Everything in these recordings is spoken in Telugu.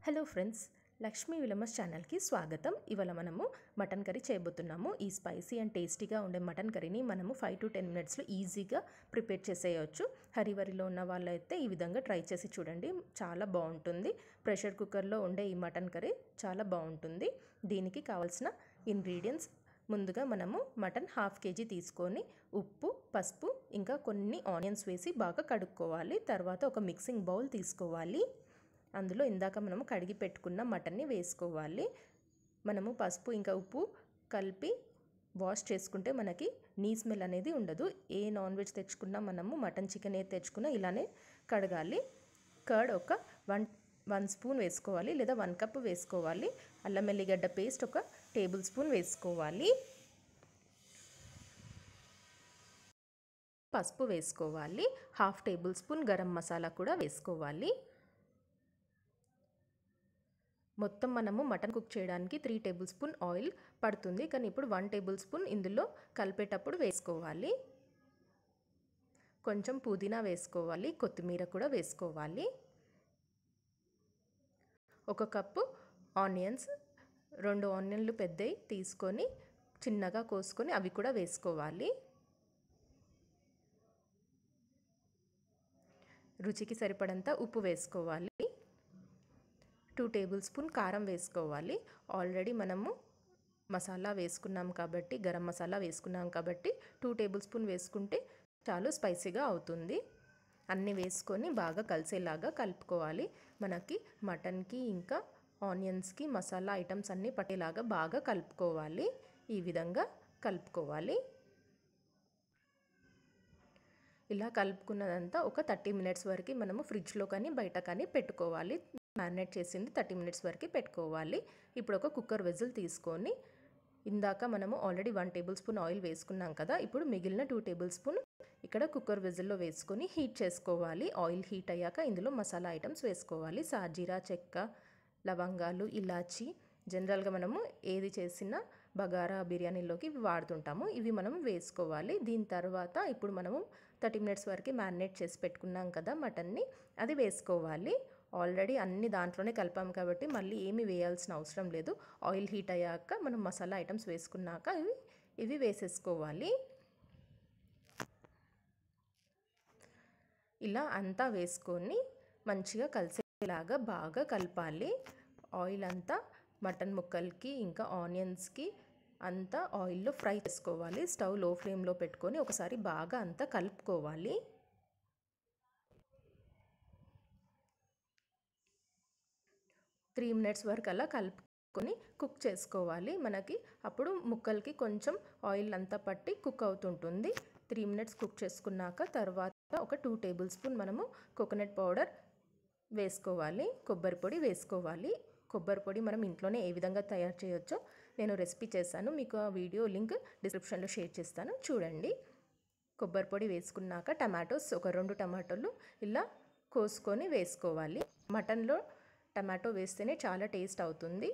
హలో ఫ్రెండ్స్, లక్ష్మీ విలమస్ ఛానల్కి స్వాగతం. ఇవాళ మనము మటన్ కర్రీ చేయబోతున్నాము. ఈ స్పైసీ అండ్ టేస్టీగా ఉండే మటన్ కర్రీని మనము 5 to 10 మినిట్స్లో ఈజీగా ప్రిపేర్ చేసేయచ్చు. హరివరిలో ఉన్న వాళ్ళైతే ఈ విధంగా ట్రై చేసి చూడండి, చాలా బాగుంటుంది. ప్రెషర్ కుక్కర్లో ఉండే ఈ మటన్ కర్రీ చాలా బాగుంటుంది. దీనికి కావాల్సిన ఇంగ్రీడియంట్స్: ముందుగా మనము మటన్ 1/2 kg తీసుకొని ఉప్పు, పసుపు, ఇంకా కొన్ని ఆనియన్స్ వేసి బాగా కడుక్కోవాలి. తర్వాత ఒక మిక్సింగ్ బౌల్ తీసుకోవాలి. అందులో ఇందాక మనము కడిగి పెట్టుకున్న మటన్ని వేసుకోవాలి. మనము పసుపు ఇంకా ఉప్పు కలిపి వాష్ చేసుకుంటే మనకి నీ స్మెల్ అనేది ఉండదు. ఏ నాన్ వెజ్ తెచ్చుకున్నా మనము మటన్, చికెన్ ఏది తెచ్చుకున్నా ఇలానే కడగాలి. కర్డ్ ఒక 1 స్పూన్ వేసుకోవాలి, లేదా 1 కప్ వేసుకోవాలి. అల్లం వెల్లిగడ్డ పేస్ట్ ఒక టేబుల్ స్పూన్ వేసుకోవాలి. పసుపు వేసుకోవాలి. 1/2 టేబుల్ స్పూన్ గరం మసాలా కూడా వేసుకోవాలి. మొత్తం మనము మటన్ కుక్ చేయడానికి 3 టేబుల్ స్పూన్ ఆయిల్ పడుతుంది, కానీ ఇప్పుడు 1 టేబుల్ స్పూన్ ఇందులో కలిపేటప్పుడు వేసుకోవాలి. కొంచెం పుదీనా వేసుకోవాలి, కొత్తిమీర కూడా వేసుకోవాలి. 1 కప్పు ఆనియన్స్, 2 ఆనియన్లు పెద్దవి తీసుకొని చిన్నగా కోసుకొని అవి కూడా వేసుకోవాలి. రుచికి సరిపడంత ఉప్పు వేసుకోవాలి. 2 టేబుల్ స్పూన్ కారం వేసుకోవాలి. ఆల్రెడీ మనము మసాలా వేసుకున్నాం కాబట్టి, గరం మసాలా వేసుకున్నాం కాబట్టి 2 టేబుల్ స్పూన్ వేసుకుంటే చాలు, స్పైసీగా అవుతుంది. అన్నీ వేసుకొని బాగా కలిసేలాగా కలుపుకోవాలి. మనకి మటన్కి ఇంకా ఆనియన్స్కి మసాలా ఐటమ్స్ అన్నీ పట్టేలాగా బాగా కలుపుకోవాలి. ఈ విధంగా కలుపుకోవాలి. ఇలా కలుపుకున్నదంతా ఒక 30 మినిట్స్ వరకు మనము ఫ్రిడ్జ్లో కానీ బయట కానీ పెట్టుకోవాలి. మ్యారినేట్ చేసింది 30 మినిట్స్ వరకు పెట్టుకోవాలి. ఇప్పుడు ఒక కుక్కర్ విజిల్ తీసుకొని, ఇందాక మనము ఆల్రెడీ 1 టేబుల్ స్పూన్ ఆయిల్ వేసుకున్నాం కదా, ఇప్పుడు మిగిలిన 2 టేబుల్ స్పూన్ ఇక్కడ కుక్కర్ విజిల్లో వేసుకొని హీట్ చేసుకోవాలి. ఆయిల్ హీట్ అయ్యాక ఇందులో మసాలా ఐటమ్స్ వేసుకోవాలి. సాజీరా, చెక్క, లవంగాలు, ఇలాచి. జనరల్గా మనము ఏది చేసినా బగారా బిర్యానీలోకి ఇవి వాడుతుంటాము. ఇవి మనం వేసుకోవాలి. దీని తర్వాత ఇప్పుడు మనము 30 మినిట్స్ వరకు మ్యారినేట్ చేసి పెట్టుకున్నాం కదా మటన్ని, అది వేసుకోవాలి. ఆల్రెడీ అన్ని దాంట్లోనే కలిపాం కాబట్టి మళ్ళీ ఏమీ వేయాల్సిన అవసరం లేదు. ఆయిల్ హీట్ అయ్యాక మనం మసాలా ఐటమ్స్ వేసుకున్నాక ఇవి వేసేసుకోవాలి. ఇలా అంతా వేసుకొని మంచిగా కలిసేలాగా బాగా కలపాలి. ఆయిల్ అంతా మటన్ ముక్కలకి ఇంకా ఆనియన్స్కి అంతా ఆయిల్లో ఫ్రై చేసుకోవాలి. స్టవ్ లో ఫ్లేమ్లో పెట్టుకొని ఒకసారి బాగా అంతా కలుపుకోవాలి. త్రీ మినిట్స్ వరకు అలా కలుపుకొని కుక్ చేసుకోవాలి. మనకి అప్పుడు ముక్కలకి కొంచెం ఆయిల్ అంతా పట్టి కుక్ అవుతుంటుంది. 3 మినిట్స్ కుక్ చేసుకున్నాక తర్వాత ఒక 2 టేబుల్ స్పూన్ మనము కోకోనట్ పౌడర్ వేసుకోవాలి. కొబ్బరి పొడి వేసుకోవాలి. కొబ్బరి పొడి మనం ఇంట్లోనే ఏ విధంగా తయారు చేయొచ్చో నేను రెసిపీ చేశాను, మీకు ఆ వీడియో లింక్ డిస్క్రిప్షన్లో షేర్ చేస్తాను, చూడండి. కొబ్బరి పొడి వేసుకున్నాక టమాటోస్ ఒక 2 టమాటోలు ఇలా కోసుకొని వేసుకోవాలి. మటన్లో టమాటో వేస్తేనే చాలా టేస్ట్ అవుతుంది.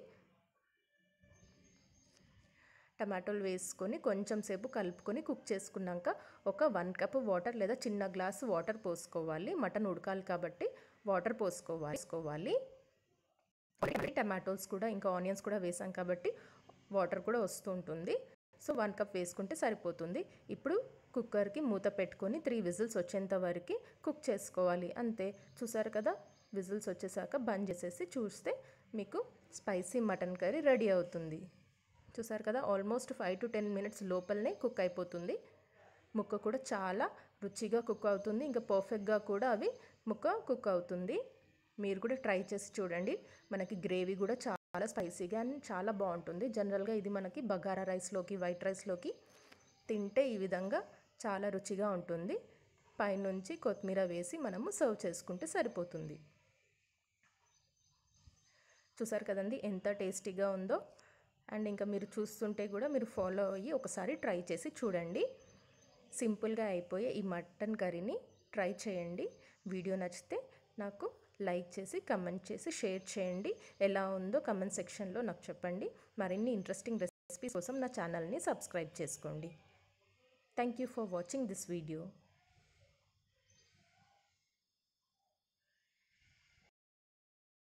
టమాటోలు వేసుకొని కొంచెం సేపు కలుపుకొని కుక్ చేసుకున్నాక ఒక 1 కప్ వాటర్ లేదా చిన్న గ్లాసు వాటర్ పోసుకోవాలి. మటన్ ఉడకాలి కాబట్టి వాటర్ పోసుకోవాలి. టమాటోస్ కూడా ఇంకా ఆనియన్స్ కూడా వేసాం కాబట్టి వాటర్ కూడా వస్తూ ఉంటుంది. సో 1 కప్ వేసుకుంటే సరిపోతుంది. ఇప్పుడు కుక్కర్కి మూత పెట్టుకొని 3 విజిల్స్ వచ్చేంత వరకు కుక్ చేసుకోవాలి. అంతే, చూసారు కదా, విజిల్స్ వచ్చేసాక బంద్ చేసేసి చూస్తే మీకు స్పైసీ మటన్ కర్రీ రెడీ అవుతుంది. చూసారు కదా, ఆల్మోస్ట్ 5 to 10 మినిట్స్ లోపలనే కుక్ అయిపోతుంది. ముక్క కూడా చాలా రుచిగా కుక్ అవుతుంది. ఇంకా పర్ఫెక్ట్గా కూడా అవి ముక్క కుక్ అవుతుంది. మీరు కూడా ట్రై చేసి చూడండి. మనకి గ్రేవీ కూడా చాలా స్పైసీగా అండ్ చాలా బాగుంటుంది. జనరల్గా ఇది మనకి బగారా రైస్లోకి, వైట్ రైస్లోకి తింటే ఈ విధంగా చాలా రుచిగా ఉంటుంది. పైనుంచి కొత్తిమీర వేసి మనము సర్వ్ చేసుకుంటే సరిపోతుంది. చూసారు కదండి ఎంత టేస్టీగా ఉందో. అండ్ ఇంకా మీరు చూస్తుంటే కూడా మీరు ఫాలో అయ్యి ఒకసారి ట్రై చేసి చూడండి. సింపుల్గా అయిపోయే ఈ మటన్ కర్రీని ట్రై చేయండి. వీడియో నచ్చితే నాకు లైక్ చేసి, కమెంట్ చేసి, షేర్ చేయండి. ఎలా ఉందో కమెంట్ సెక్షన్లో నాకు చెప్పండి. మరిన్ని ఇంట్రెస్టింగ్ రెసిపీస్ కోసం నా ఛానల్ని సబ్స్క్రైబ్ చేసుకోండి. Thank you for watching this video.